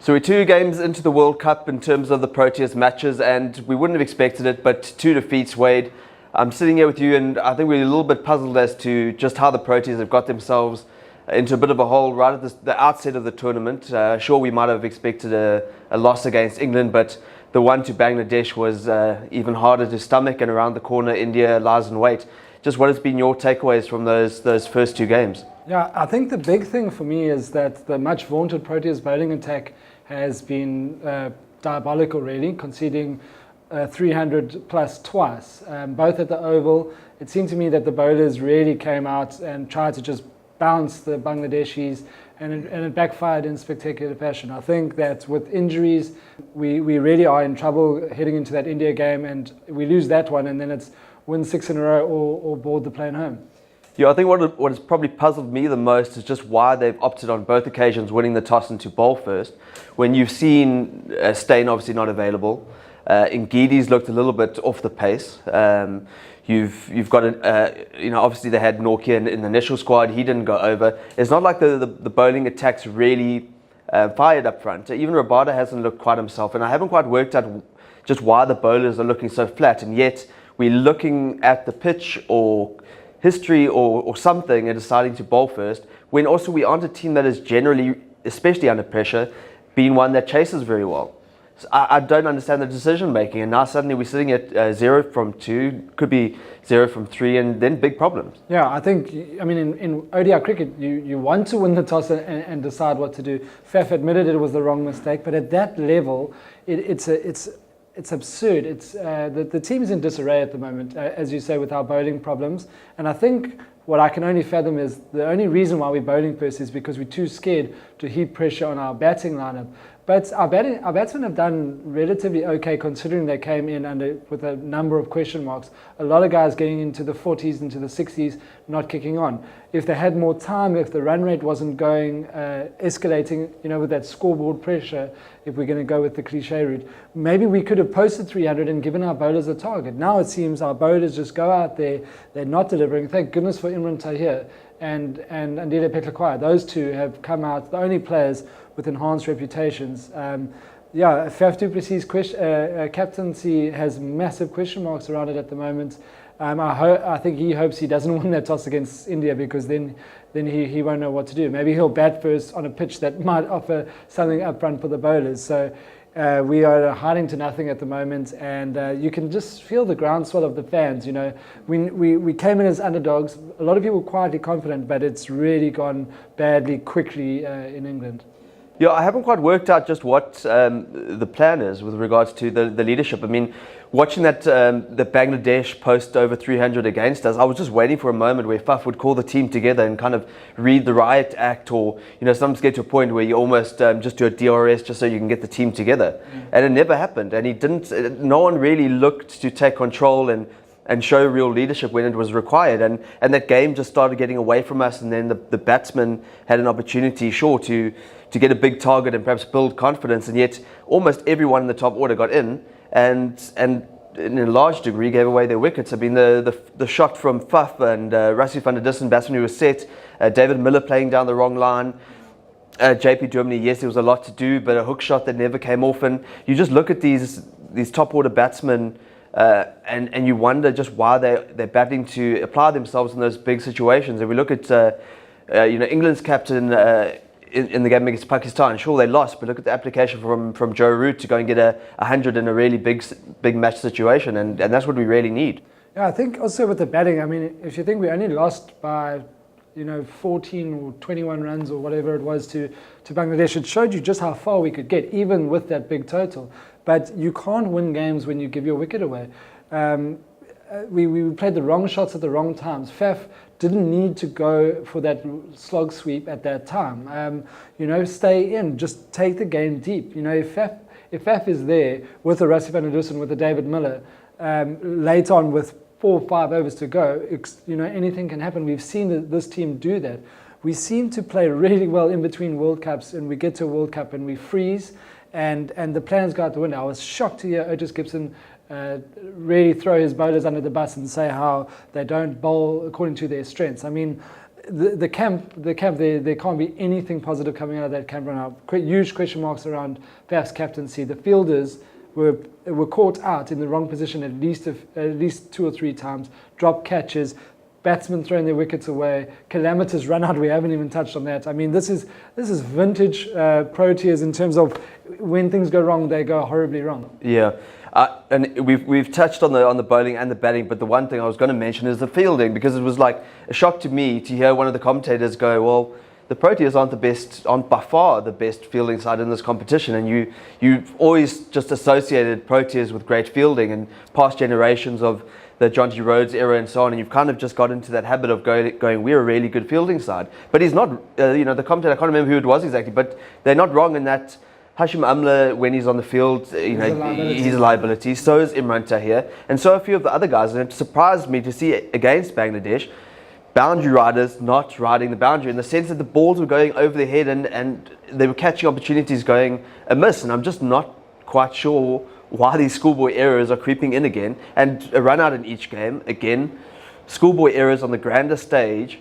So we're 2 games into the World Cup in terms of the Proteas matches, and we wouldn't have expected it, but 2 defeats, Wade. I'm sitting here with you, and I think we're a little bit puzzled as to just how the Proteas have got themselves into a bit of a hole right at the outset of the tournament. Sure, we might have expected a loss against England, but the one to Bangladesh was even harder to stomach, and around the corner, India lies in wait. Just what has been your takeaways from those first 2 games? Yeah, I think the big thing for me is that the much vaunted Proteas bowling attack has been diabolical, really, conceding 300 plus twice, both at the Oval. It seemed to me that the bowlers really came out and tried to just bounce the Bangladeshis, and it backfired in spectacular fashion. I think that with injuries, we really are in trouble heading into that India game, and we lose that one, and then it's win 6 in a row or board the plane home. Yeah, I think what has probably puzzled me the most is just why they've opted on both occasions winning the toss and to bowl first, when you've seen Steyn obviously not available. Ngidi's looked a little bit off the pace. You've got obviously they had Nortje in the initial squad. He didn't go over. It's not like the bowling attacks really fired up front. Even Rabada hasn't looked quite himself, and I haven't quite worked out just why the bowlers are looking so flat, and yet we're looking at the pitch or history or something and deciding to bowl first, when also we aren't a team that is generally, especially under pressure, being one that chases very well. So I don't understand the decision making, and now suddenly we're sitting at 0 from 2, could be 0 from 3, and then big problems. Yeah, I think, in ODI cricket, you want to win the toss and decide what to do. Faf admitted it was the wrong mistake, but at that level, it's absurd. It's the team is in disarray at the moment, as you say, with our bowling problems. And I think what I can only fathom is the only reason why we're bowling first is because we're too scared to heap pressure on our batting lineup. But our batsmen have done relatively okay, considering they came in with a number of question marks. A lot of guys getting into the 40s, into the 60s, not kicking on. If they had more time, if the run rate wasn't going, escalating, with that scoreboard pressure, if we're going to go with the cliche route, maybe we could have posted 300 and given our bowlers a target. Now it seems our bowlers just go out there, they're not delivering. Thank goodness for Imran Tahir and Andile Petlakwayo. Those 2 have come out, the only players with enhanced reputations. Faf du Plessis' captaincy has massive question marks around it at the moment. I think he hopes he doesn't win that toss against India, because then he won't know what to do. Maybe he'll bat first on a pitch that might offer something up front for the bowlers. So we are hiding to nothing at the moment, and you can just feel the groundswell of the fans. We came in as underdogs. A lot of people were quietly confident, but it's really gone badly quickly in England. Yeah, I haven't quite worked out just what the plan is with regards to the leadership. I mean, watching that the Bangladesh post over 300 against us, I was just waiting for a moment where Faf would call the team together and kind of read the riot act, or sometimes get to a point where you almost just do a DRS just so you can get the team together. And it never happened, and he didn't. No one really looked to take control and show real leadership when it was required, and that game just started getting away from us, and then the batsmen had an opportunity, sure, to get a big target and perhaps build confidence, and yet almost everyone in the top order got in and in a large degree gave away their wickets. I mean, the shot from Faf and Rassie van der Dussen, batsman who was set, David Miller playing down the wrong line, JP Germany, yes, there was a lot to do, but a hook shot that never came off, and you just look at these top order batsmen and you wonder just why they're battling to apply themselves in those big situations. If we look at England's captain in the game against Pakistan, sure they lost, but look at the application from Joe Root to go and get 100 in a really big match situation, and that's what we really need. Yeah, I think also with the batting, if you think we only lost by 14 or 21 runs or whatever it was to Bangladesh, it showed you just how far we could get, even with that big total. But you can't win games when you give your wicket away. We played the wrong shots at the wrong times. Faf didn't need to go for that slog sweep at that time. Stay in, just take the game deep. If Faf is there with a Rassie van der Dussen, with a David Miller, late on with 4 or 5 overs to go, anything can happen. We've seen this team do that. We seem to play really well in between World Cups, and we get to a World Cup and we freeze, and the plans go out the window. I was shocked to hear Otis Gibson really throw his bowlers under the bus and say how they don't bowl according to their strengths. the camp, there can't be anything positive coming out of that camp right now. Huge question marks around Faf's captaincy. The fielders were caught out in the wrong position at least 2 or 3 times, dropped catches, batsmen throwing their wickets away, calamitous run out. We haven't even touched on that. I mean, this is vintage Proteas in terms of when things go wrong, they go horribly wrong. Yeah. And we've touched on the bowling and the batting, but the one thing I was going to mention is the fielding, because it was like a shock to me to hear one of the commentators go, well, the Proteas aren't by far the best fielding side in this competition, and you've always just associated Proteas with great fielding and past generations of the John T. Rhodes era and so on, and you've kind of just got into that habit of going we're a really good fielding side. But he's not, the commentator, I can't remember who it was exactly, but they're not wrong in that. Hashim Amla, when he's on the field, he's a liability. So is Imran Tahir, and so a few of the other guys. And it surprised me to see against Bangladesh, boundary riders not riding the boundary, in the sense that the balls were going over their head and they were catching opportunities going amiss. And I'm just not quite sure why these schoolboy errors are creeping in again. And a run out in each game, again, schoolboy errors on the grander stage.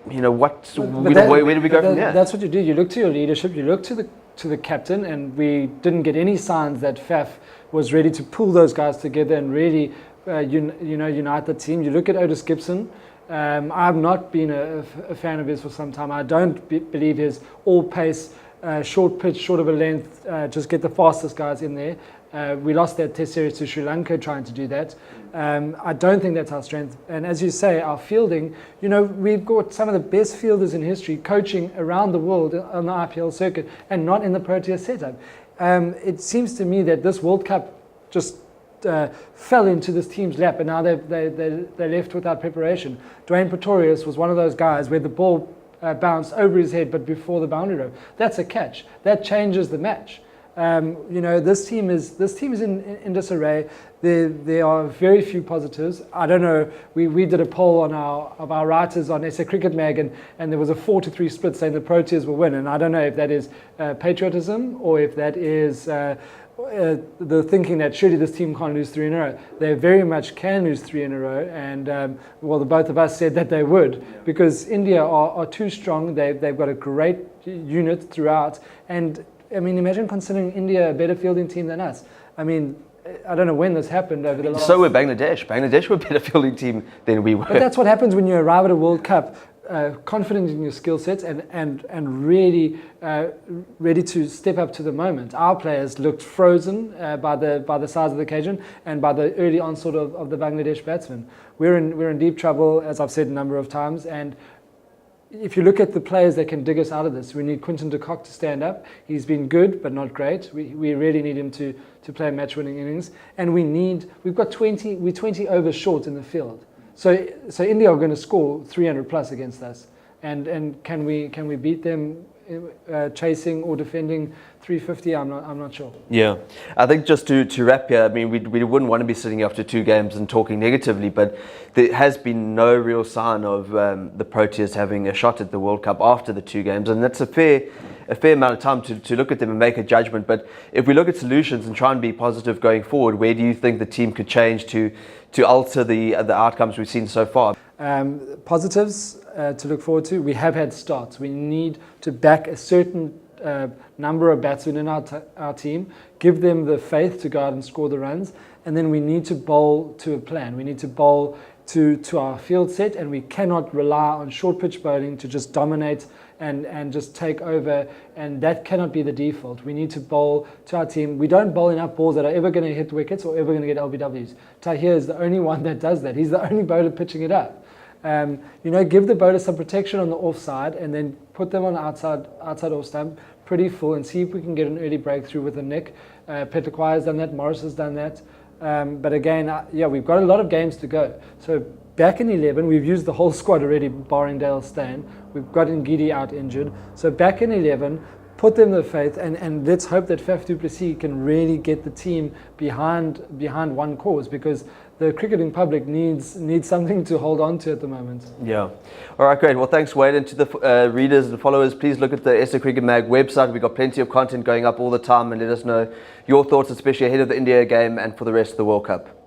Where do we go from here? That's what you do. You look to your leadership, you look to the captain, and we didn't get any signs that Faf was ready to pull those guys together and really unite the team. You look at Otis Gibson. I've not been a fan of his for some time. I don't believe his all pace, short pitch, short of a length, just get the fastest guys in there. We lost that test series to Sri Lanka trying to do that. I don't think that's our strength. And as you say, our fielding, we've got some of the best fielders in history coaching around the world on the IPL circuit and not in the Protea setup. It seems to me that this World Cup just fell into this team's lap, and now they're left without preparation. Lewis Pretorius was one of those guys where the ball bounced over his head but before the boundary rope. That's a catch. That changes the match. This team is in disarray. There are very few positives. I don't know. We did a poll of our writers on SA Cricket Mag, and there was a 4-3 split saying the Proteas will win. And I don't know if that is patriotism or if that is the thinking that surely this team can't lose 3 in a row. They very much can lose 3 in a row, and the both of us said that they would, because India are too strong. They've got a great unit throughout, and I mean, imagine considering India a better fielding team than us. I mean, I don't know when this happened over the last... So were Bangladesh. Bangladesh were a better fielding team than we were. But that's what happens when you arrive at a World Cup, confident in your skill sets and really ready to step up to the moment. Our players looked frozen by the size of the occasion and by the early onslaught of the Bangladesh batsmen. We're in deep trouble, as I've said a number of times, and if you look at the players that can dig us out of this, we need Quinton de Kock to stand up. He's been good, but not great. We really need him to play match-winning innings. And we're 20 overs short in the field. So India are going to score 300 plus against us. And can we beat them chasing or defending 350? I'm not sure. Yeah, I think just to wrap here, I mean, we wouldn't want to be sitting after 2 games and talking negatively, but there has been no real sign of the Proteas having a shot at the World Cup after the 2 games, and that's a fair amount of time to look at them and make a judgment. But if we look at solutions and try and be positive going forward, where do you think the team could change to alter the outcomes we've seen so far? Positives to look forward to. We have had starts. We need to back a certain number of batsmen in our team, give them the faith to go out and score the runs, and then we need to bowl to a plan. We need to bowl to our field set, and we cannot rely on short pitch bowling to just dominate and just take over, and that cannot be the default. We need to bowl to our team. We don't bowl enough balls that are ever going to hit wickets or ever going to get LBWs. Tahir is the only one that does that. He's the only bowler pitching it up. Give the bowler some protection on the offside and then put them on the outside off stump pretty full and see if we can get an early breakthrough with a nick. Petlakwa has done that, Morris has done that. But again, we've got a lot of games to go. So back in 11, we've used the whole squad already, barring Dale Steyn. We've got Ngidi out injured. So back in 11, put them the faith, and let's hope that Faf du Plessis can really get the team behind one cause, because the cricketing public needs something to hold on to at the moment. Yeah. All right, great. Well, thanks, Wade. And to the readers and followers, please look at the SA Cricket Mag website. We've got plenty of content going up all the time, and let us know your thoughts, especially ahead of the India game and for the rest of the World Cup.